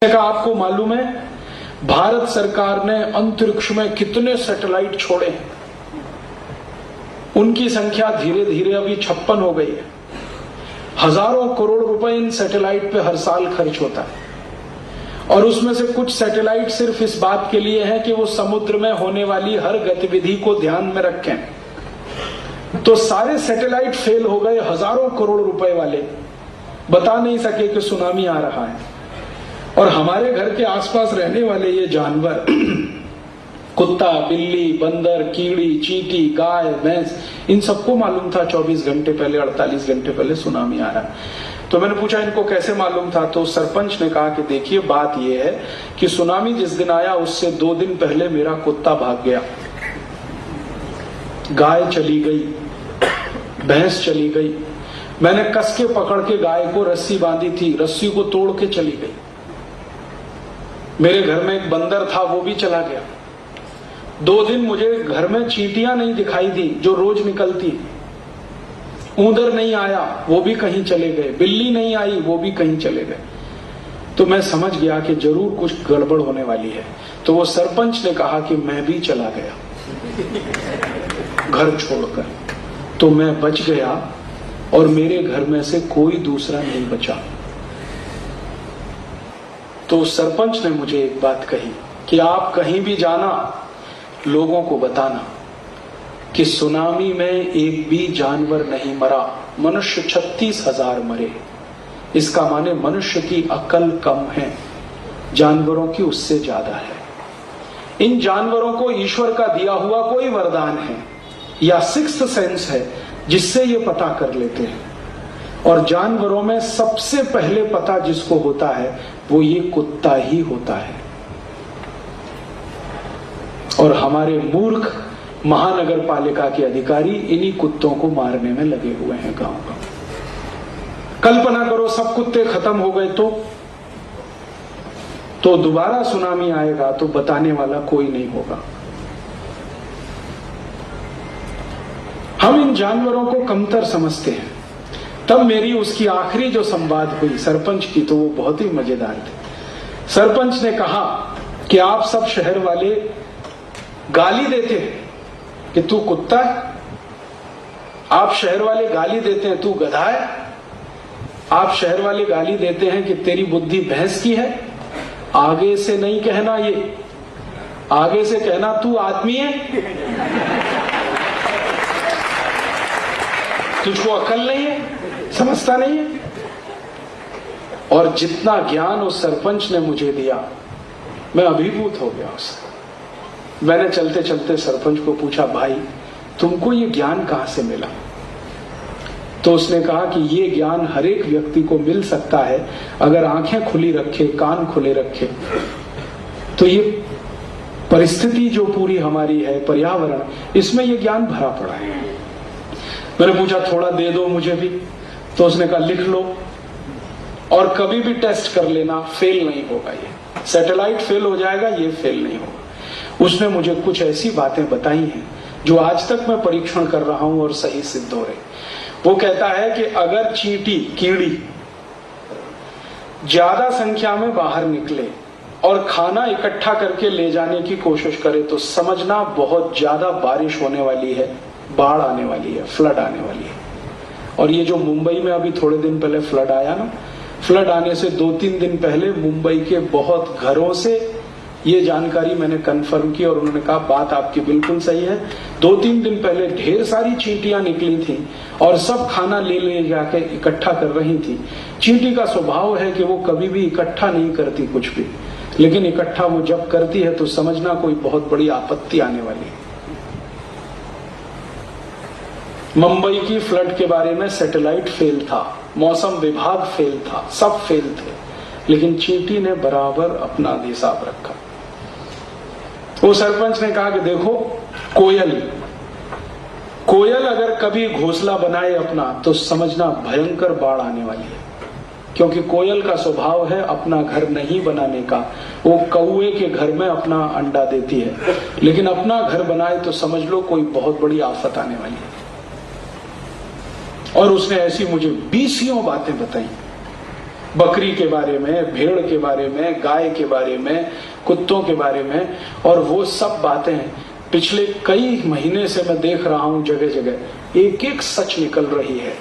का आपको मालूम है भारत सरकार ने अंतरिक्ष में कितने सैटेलाइट छोड़े हैं? उनकी संख्या धीरे धीरे अभी 56 हो गई है। हजारों करोड़ रुपए इन सैटेलाइट पे हर साल खर्च होता है और उसमें से कुछ सैटेलाइट सिर्फ इस बात के लिए है कि वो समुद्र में होने वाली हर गतिविधि को ध्यान में रखें। तो सारे सैटेलाइट फेल हो गए, हजारों करोड़ रुपए वाले बता नहीं सके कि सुनामी आ रहा है। और हमारे घर के आसपास रहने वाले ये जानवर कुत्ता, बिल्ली, बंदर, कीड़ी, चींटी, गाय, भैंस, इन सबको मालूम था 24 घंटे पहले, 48 घंटे पहले सुनामी आ रहा है। तो मैंने पूछा इनको कैसे मालूम था? तो सरपंच ने कहा कि देखिए बात यह है कि सुनामी जिस दिन आया उससे 2 दिन पहले मेरा कुत्ता भाग गया, गाय चली गई, भैंस चली गई। मैंने कस के पकड़ के गाय को रस्सी बांधी थी, रस्सी को तोड़ के चली गई। मेरे घर में एक बंदर था, वो भी चला गया। 2 दिन मुझे घर में चींटियां नहीं दिखाई दी जो रोज निकलती। ऊंदर नहीं आया, वो भी कहीं चले गए। बिल्ली नहीं आई, वो भी कहीं चले गए। तो मैं समझ गया कि जरूर कुछ गड़बड़ होने वाली है। तो वो सरपंच ने कहा कि मैं भी चला गया घर छोड़कर। तो मैं बच गया और मेरे घर में से कोई दूसरा नहीं बचा। तो सरपंच ने मुझे एक बात कही कि आप कहीं भी जाना, लोगों को बताना कि सुनामी में एक भी जानवर नहीं मरा, मनुष्य 36,000 मरे। इसका माने मनुष्य की अकल कम है, जानवरों की उससे ज्यादा है। इन जानवरों को ईश्वर का दिया हुआ कोई वरदान है या सिक्स्थ सेंस है जिससे ये पता कर लेते हैं। और जानवरों में सबसे पहले पता जिसको होता है वो ये कुत्ता ही होता है। और हमारे मूर्ख महानगर पालिका के अधिकारी इन्हीं कुत्तों को मारने में लगे हुए हैं गांव गांव। कल्पना करो सब कुत्ते खत्म हो गए तो दोबारा सुनामी आएगा तो बताने वाला कोई नहीं होगा। हम इन जानवरों को कमतर समझते हैं। तब मेरी उसकी आखिरी जो संवाद हुई सरपंच की, तो वो बहुत ही मजेदार थे। सरपंच ने कहा कि आप सब शहर वाले गाली देते हैं कि तू कुत्ता है, आप शहर वाले गाली देते हैं तू गधा है, आप शहर वाले गाली देते हैं कि तेरी बुद्धि भैंस की है। आगे से नहीं कहना, ये आगे से कहना तू आदमी है, तुझको अकल नहीं है, समझता नहीं है। और जितना ज्ञान उस सरपंच ने मुझे दिया, मैं अभिभूत हो गया उससे। मैंने चलते चलते सरपंच को पूछा, भाई तुमको ये ज्ञान कहां से मिला? तो उसने कहा कि ये ज्ञान हर एक व्यक्ति को मिल सकता है अगर आंखें खुली रखे, कान खुले रखे। तो ये परिस्थिति जो पूरी हमारी है, पर्यावरण, इसमें ये ज्ञान भरा पड़ा है। मैंने पूछा थोड़ा दे दो मुझे भी। तो उसने कहा लिख लो और कभी भी टेस्ट कर लेना, फेल नहीं होगा। ये सैटेलाइट फेल हो जाएगा, ये फेल नहीं होगा। उसने मुझे कुछ ऐसी बातें बताई हैं जो आज तक मैं परीक्षण कर रहा हूं और सही सिद्ध हो रही। वो कहता है कि अगर चींटी, कीड़ी ज्यादा संख्या में बाहर निकले और खाना इकट्ठा करके ले जाने की कोशिश करे तो समझना बहुत ज्यादा बारिश होने वाली है, बाढ़ आने वाली है, फ्लड आने वाली है। और ये जो मुंबई में अभी थोड़े दिन पहले फ्लड आया ना, फ्लड आने से 2-3 दिन पहले मुंबई के बहुत घरों से ये जानकारी मैंने कंफर्म की और उन्होंने कहा बात आपकी बिल्कुल सही है। 2-3 दिन पहले ढेर सारी चींटियां निकली थी और सब खाना ले जाके इकट्ठा कर रही थी। चींटी का स्वभाव है कि वो कभी भी इकट्ठा नहीं करती कुछ भी, लेकिन इकट्ठा वो जब करती है तो समझना कोई बहुत बड़ी आपत्ति आने वाली है। मुंबई की फ्लड के बारे में सैटेलाइट फेल था, मौसम विभाग फेल था, सब फेल थे, लेकिन चींटी ने बराबर अपना हिसाब रखा। वो सरपंच ने कहा कि देखो कोयल अगर कभी घोंसला बनाए अपना तो समझना भयंकर बाढ़ आने वाली है, क्योंकि कोयल का स्वभाव है अपना घर नहीं बनाने का। वो कौवे के घर में अपना अंडा देती है, लेकिन अपना घर बनाए तो समझ लो कोई बहुत बड़ी आफत आने वाली है। और उसने ऐसी मुझे 20 बातें बताई बकरी के बारे में, भेड़ के बारे में, गाय के बारे में, कुत्तों के बारे में, और वो सब बातें पिछले कई महीने से मैं देख रहा हूं जगह जगह एक एक सच निकल रही है।